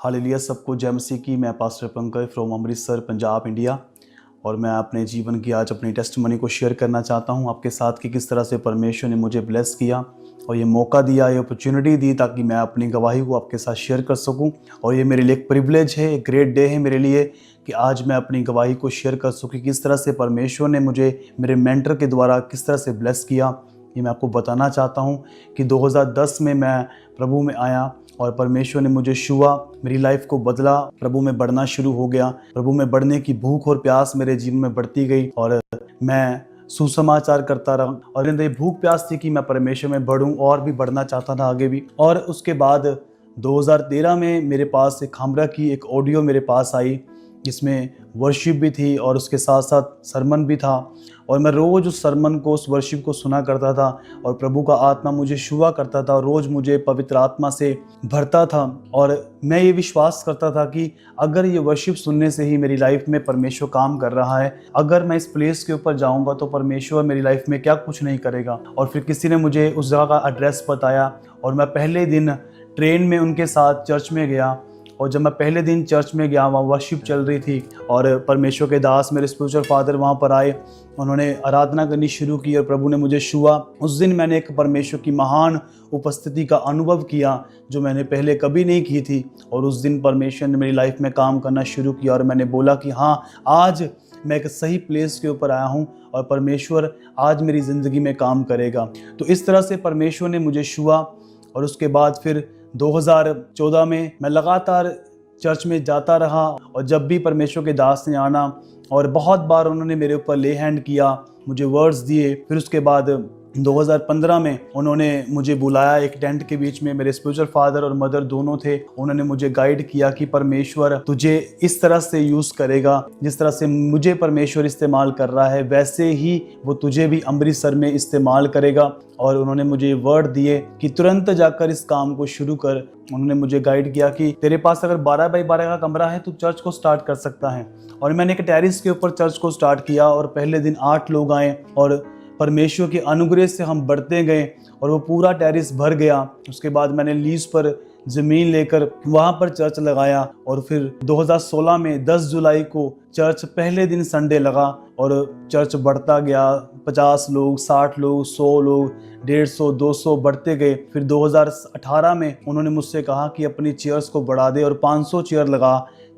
Hallelujah, सबको जय मसीह की। मैं pastor Pankaj from Amritsar, Punjab, India. और मैं अपने जीवन की आज अपनी टेस्टिमनी को शेयर करना चाहता हूं आपके साथ कि किस तरह से परमेश्वर ने मुझे ब्लेस किया और ये मौका दिया, ये अपॉर्चुनिटी दी ताकि मैं अपनी गवाही को आपके साथ शेयर कर सकूं। और ये मेरे लिए एक प्रिविलेज है, एक ग्रेट डे है मेरे लिए कि आज मैं अपनी गवाही को शेयर कर सकूं, किस तरह से परमेश्वर ने मुझे मेरे मेंटर के द्वारा किस तरह से ब्लेस किया। ये मैं आपको बताना चाहता हूं कि 2010 में मैं प्रभु में आया और परमेश्वर ने मुझे छुआ, मेरी लाइफ को बदला, प्रभु में बढ़ना शुरू हो गया। प्रभु में बढ़ने की भूख और प्यास मेरे जीवन में बढ़ती गई और मैं सुसमाचार करता रहा और मेरे भूख प्यास थी कि मैं परमेश्वर में बढ़ूं और भी बढ़ना चाहता था आगे भी। और उसके बाद 2013 में मेरे पास एक हमरा की एक ऑडियो मेरे पास आई जिसमें वर्शिप भी थी और उसके साथ साथ सरमन भी था। और मैं रोज़ उस सरमन को, उस वर्शिप को सुना करता था और प्रभु का आत्मा मुझे छुआ करता था और रोज़ मुझे पवित्र आत्मा से भरता था। और मैं ये विश्वास करता था कि अगर ये वर्शिप सुनने से ही मेरी लाइफ में परमेश्वर काम कर रहा है, अगर मैं इस प्लेस के ऊपर जाऊंगा तो परमेश्वर मेरी लाइफ में क्या कुछ नहीं करेगा। और फिर किसी ने मुझे उस जगह का एड्रेस बताया और मैं पहले दिन ट्रेन में उनके साथ चर्च में गया। और जब मैं पहले दिन चर्च में गया, वहाँ वर्शिप चल रही थी और परमेश्वर के दास, मेरे स्पिरिचुअल फादर वहाँ पर आए, उन्होंने आराधना करनी शुरू की और प्रभु ने मुझे छुआ। उस दिन मैंने एक परमेश्वर की महान उपस्थिति का अनुभव किया जो मैंने पहले कभी नहीं की थी। और उस दिन परमेश्वर ने मेरी लाइफ में काम करना शुरू किया और मैंने बोला कि हाँ, आज मैं एक सही प्लेस के ऊपर आया हूँ और परमेश्वर आज मेरी ज़िंदगी में काम करेगा। तो इस तरह से परमेश्वर ने मुझे छुआ। और उसके बाद फिर 2014 में मैं लगातार चर्च में जाता रहा और जब भी परमेश्वर के दास ने आना और बहुत बार उन्होंने मेरे ऊपर ले हैंड किया, मुझे वर्ड्स दिए। फिर उसके बाद 2015 में उन्होंने मुझे बुलाया एक टेंट के बीच में, मेरे स्पिरिचुअल फादर और मदर दोनों थे। उन्होंने मुझे गाइड किया कि परमेश्वर तुझे इस तरह से यूज़ करेगा, जिस तरह से मुझे परमेश्वर इस्तेमाल कर रहा है वैसे ही वो तुझे भी अमृतसर में इस्तेमाल करेगा। और उन्होंने मुझे वर्ड दिए कि तुरंत जाकर इस काम को शुरू कर। उन्होंने मुझे गाइड किया कि तेरे पास अगर 12 बाई 12 का कमरा है तो चर्च को स्टार्ट कर सकता है। और मैंने एक टेरिस के ऊपर चर्च को स्टार्ट किया और पहले दिन 8 लोग आए और परमेश्वर के अनुग्रह से हम बढ़ते गए और वो पूरा टेरिस भर गया। उसके बाद मैंने लीज पर ज़मीन लेकर वहाँ पर चर्च लगाया और फिर 2016 में 10 जुलाई को चर्च पहले दिन संडे लगा और चर्च बढ़ता गया। 50 लोग, 60 लोग, 100 लोग, 150, 200 बढ़ते गए। फिर 2018 में उन्होंने मुझसे कहा कि अपनी चेयर्स को बढ़ा दे और 500 चेयर लगा,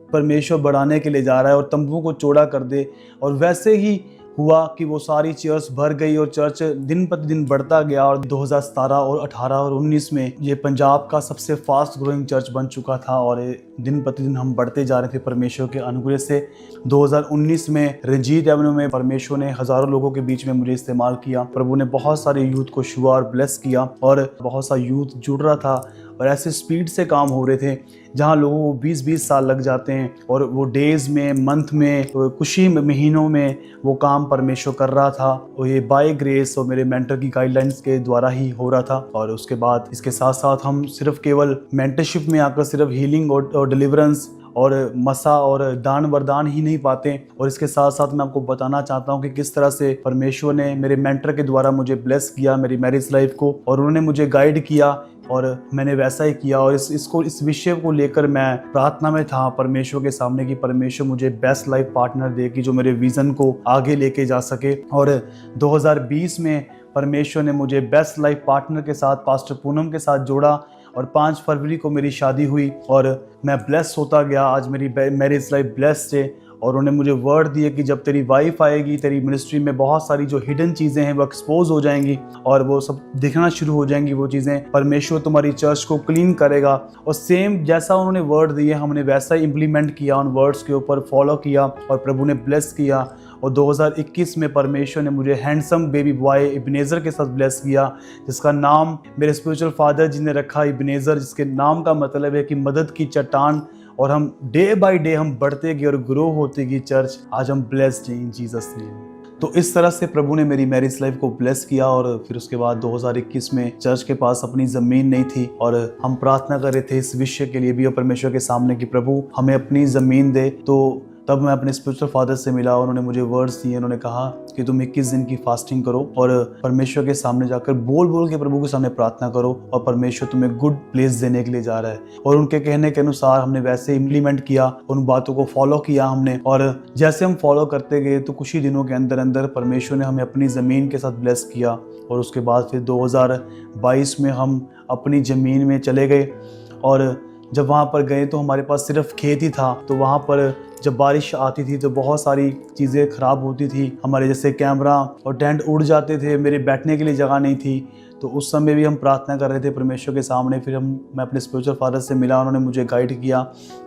परमेश्वर बढ़ाने के लिए जा रहा है और तंबू को चौड़ा कर दे। और वैसे ही हुआ कि वो सारी चर्च भर गई और चर्च दिन प्रतिदिन बढ़ता गया। और 2017 और 18 और 19 में ये पंजाब का सबसे फास्ट ग्रोइंग चर्च बन चुका था और दिन प्रतिदिन हम बढ़ते जा रहे थे परमेश्वर के अनुग्रह से। 2019 में रंजीत एवेन्यू में परमेश्वर ने हज़ारों लोगों के बीच में मुझे इस्तेमाल किया। प्रभु ने बहुत सारे यूथ को छुआ और ब्लेस किया और बहुत सा यूथ जुड़ रहा था और ऐसे स्पीड से काम हो रहे थे जहाँ लोगों को 20-20 साल लग जाते हैं और वो डेज़ में, मंथ में, तो कुछ ही महीनों में वो काम परमेश्वर कर रहा था। और ये बाय ग्रेस और मेरे मेंटर की गाइडलाइंस के द्वारा ही हो रहा था। और उसके बाद इसके साथ साथ हम सिर्फ केवल मेंटरशिप में आकर सिर्फ हीलिंग और डिलीवरेंस और मसा और दान वरदान ही नहीं पाते। और इसके साथ साथ मैं आपको बताना चाहता हूँ कि किस तरह से परमेश्वर ने मेरे मेंटर के द्वारा मुझे ब्लेस किया मेरी मैरिज लाइफ को और उन्होंने मुझे गाइड किया और मैंने वैसा ही किया। और इस विषय को लेकर मैं प्रार्थना में था परमेश्वर के सामने कि परमेश्वर मुझे बेस्ट लाइफ पार्टनर दे कि जो मेरे विज़न को आगे लेके जा सके। और 2020 में परमेश्वर ने मुझे बेस्ट लाइफ पार्टनर के साथ पास्टर पूनम के साथ जोड़ा और 5 फरवरी को मेरी शादी हुई और मैं ब्लेस होता गया। आज मेरी मैरिज लाइफ ब्लेस्ड है। और उन्होंने मुझे वर्ड दिए कि जब तेरी वाइफ आएगी, तेरी मिनिस्ट्री में बहुत सारी जो हिडन चीज़ें हैं वो एक्सपोज हो जाएंगी और वो सब दिखना शुरू हो जाएंगी। वो चीज़ें परमेश्वर तुम्हारी चर्च को क्लीन करेगा। और सेम जैसा उन्होंने वर्ड दिए हमने वैसा ही इम्प्लीमेंट किया, उन वर्ड्स के ऊपर फॉलो किया और प्रभु ने ब्लेस किया। और 2021 में परमेश्वर ने मुझे हैंडसम बेबी बॉय इब्नेज़र के साथ ब्लेस किया, जिसका नाम मेरे स्पिरिचुअल फादर जी ने रखा इब्नेज़र, जिसके नाम का मतलब है कि मदद की चट्टान। और हम डे बाय डे हम बढ़ते गए और ग्रो होते गई चर्च। आज हम ब्लेस्ड हैं इन जीसस नेम। तो इस तरह से प्रभु ने मेरी मैरिज लाइफ को ब्लेस किया। और फिर उसके बाद 2021 में चर्च के पास अपनी ज़मीन नहीं थी और हम प्रार्थना कर रहे थे इस विषय के लिए भी और परमेश्वर के सामने कि प्रभु हमें अपनी ज़मीन दे। तो तब मैं अपने स्पिरिचुअल फादर से मिला, उन्होंने मुझे वर्ड्स दिए। उन्होंने कहा कि तुम 21 दिन की फास्टिंग करो और परमेश्वर के सामने जाकर बोल बोल के प्रभु के सामने प्रार्थना करो और परमेश्वर तुम्हें गुड प्लेस देने के लिए जा रहा है। और उनके कहने के अनुसार हमने वैसे इम्प्लीमेंट किया, उन बातों को फॉलो किया हमने। और जैसे हम फॉलो करते गए तो कुछ ही दिनों के अंदर अंदर परमेश्वर ने हमें अपनी ज़मीन के साथ ब्लेस किया। और उसके बाद फिर 2022 में हम अपनी ज़मीन में चले गए। और जब वहाँ पर गए तो हमारे पास सिर्फ खेत ही था। तो वहाँ पर जब बारिश आती थी तो बहुत सारी चीज़ें ख़राब होती थी, हमारे जैसे कैमरा और टेंट उड़ जाते थे, मेरे बैठने के लिए जगह नहीं थी। तो उस समय भी हम प्रार्थना कर रहे थे परमेश्वर के सामने। फिर मैं अपने स्पिरिचुअल फादर से मिला, उन्होंने मुझे गाइड किया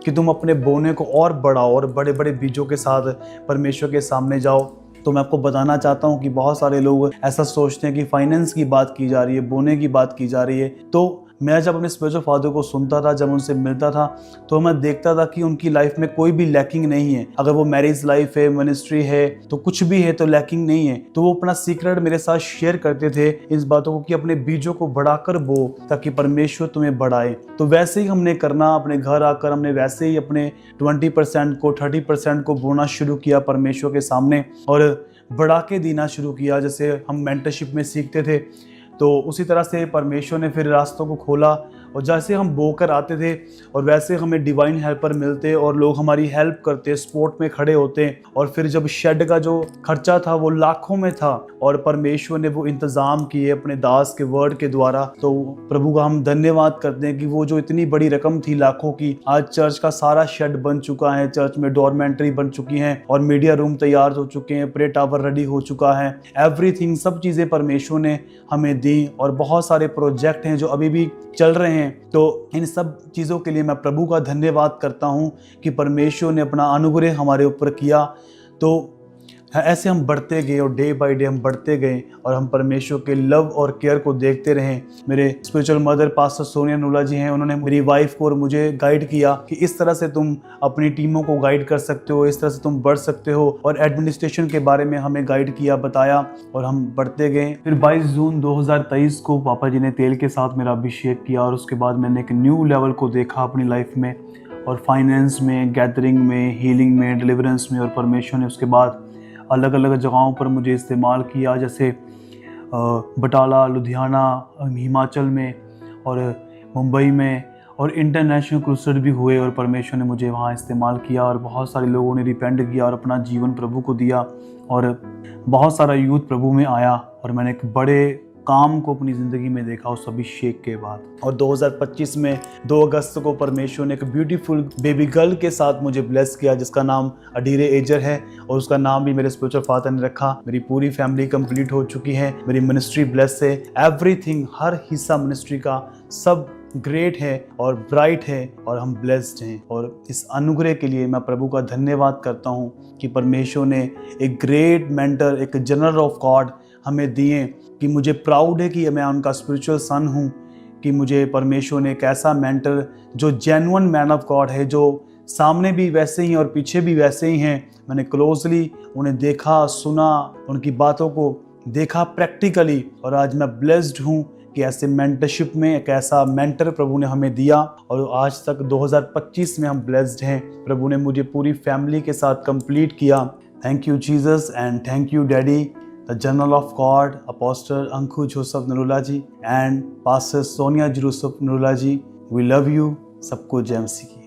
कि तुम अपने बोने को और बढ़ाओ और बड़े बड़े बीजों के साथ परमेश्वर के सामने जाओ। तो मैं आपको बताना चाहता हूँ कि बहुत सारे लोग ऐसा सोचते हैं कि फाइनेंस की बात की जा रही है, बोने की बात की जा रही है। तो मैं जब अपने स्पिरिचुअल फादर को सुनता था, जब उनसे मिलता था, तो मैं देखता था कि उनकी लाइफ में कोई भी लैकिंग नहीं है। अगर वो मैरिज लाइफ है, मिनिस्ट्री है, तो कुछ भी है तो लैकिंग नहीं है। तो वो अपना सीक्रेट मेरे साथ शेयर करते थे इस बातों को कि अपने बीजों को बढ़ाकर बो ताकि परमेश्वर तुम्हें बढ़ाए। तो वैसे ही हमने करना, अपने घर आकर हमने वैसे ही अपने 20% को 30% को बोना शुरू किया परमेश्वर के सामने और बढ़ा के देना शुरू किया। जैसे हम मेंटरशिप में सीखते थे तो उसी तरह से परमेश्वर ने फिर रास्तों को खोला। और जैसे हम बोकर आते थे और वैसे हमें डिवाइन हेल्पर मिलते और लोग हमारी हेल्प करते, सपोर्ट में खड़े होते। और फिर जब शेड का जो खर्चा था वो लाखों में था और परमेश्वर ने वो इंतज़ाम किए अपने दास के वर्ड के द्वारा। तो प्रभु का हम धन्यवाद करते हैं कि वो जो इतनी बड़ी रकम थी लाखों की, आज चर्च का सारा शेड बन चुका है, चर्च में डॉर्मेंट्री बन चुकी हैं और मीडिया रूम तैयार हो चुके हैं, प्रे टावर रेडी हो चुका है। एवरीथिंग, सब चीज़ें परमेश्वर ने हमें दी और बहुत सारे प्रोजेक्ट हैं जो अभी भी चल रहे हैं। तो इन सब चीज़ों के लिए मैं प्रभु का धन्यवाद करता हूं कि परमेश्वर ने अपना अनुग्रह हमारे ऊपर किया। तो ऐसे हम बढ़ते गए और डे बाय डे हम बढ़ते गए और हम परमेश्वर के लव और केयर को देखते रहे। मेरे स्पिरिचुअल मदर पास्टर सोनिया नूला जी हैं, उन्होंने मेरी वाइफ को और मुझे गाइड किया कि इस तरह से तुम अपनी टीमों को गाइड कर सकते हो, इस तरह से तुम बढ़ सकते हो। और एडमिनिस्ट्रेशन के बारे में हमें गाइड किया, बताया और हम बढ़ते गए। फिर 22 जून 2023 को पापा जी ने तेल के साथ मेरा अभिषेक किया और उसके बाद मैंने एक न्यू लेवल को देखा अपनी लाइफ में और फाइनेंस में, गैदरिंग में, हीलिंग में, डिलीवरेंस में। और परमेश्वर ने उसके बाद अलग अलग जगहों पर मुझे इस्तेमाल किया, जैसे बटाला, लुधियाना, हिमाचल में और मुंबई में। और इंटरनेशनल क्रूसेड भी हुए और परमेश्वर ने मुझे वहाँ इस्तेमाल किया और बहुत सारे लोगों ने रिपेंट किया और अपना जीवन प्रभु को दिया और बहुत सारा यूथ प्रभु में आया। और मैंने एक बड़े काम को अपनी ज़िंदगी में देखा उस अभिषेक के बाद। और 2025 में 2 अगस्त को परमेश्वर ने एक ब्यूटीफुल बेबी गर्ल के साथ मुझे ब्लेस किया जिसका नाम अडीरे एजर है और उसका नाम भी मेरे स्पिरिचुअल फादर ने रखा। मेरी पूरी फैमिली कंप्लीट हो चुकी है, मेरी मिनिस्ट्री ब्लेस है, एवरीथिंग, हर हिस्सा मिनिस्ट्री का सब ग्रेट है और ब्राइट है और हम ब्लेस्ड हैं। और इस अनुग्रह के लिए मैं प्रभु का धन्यवाद करता हूँ कि परमेश्वर ने एक ग्रेट मेंटर, एक जनरल ऑफ गॉड हमें दिए कि मुझे प्राउड है कि मैं उनका स्पिरिचुअल सन हूँ, कि मुझे परमेश्वर ने एक ऐसा मेंटर जो जेन्युइन मैन ऑफ गॉड है, जो सामने भी वैसे ही और पीछे भी वैसे ही हैं। मैंने क्लोजली उन्हें देखा, सुना, उनकी बातों को देखा प्रैक्टिकली और आज मैं ब्लेस्ड हूँ कि ऐसे मेंटरशिप में एक ऐसा मेंटर प्रभु ने हमें दिया। और आज तक 2025 में हम ब्लेस्ड हैं। प्रभु ने मुझे पूरी फैमिली के साथ कंप्लीट किया। Thank you Jesus and thank you daddy, the General of God, Apostle Anku Joseph Narula ji and Pastor Sonia Joseph Narula ji. We love you. सबको जय मसीह की।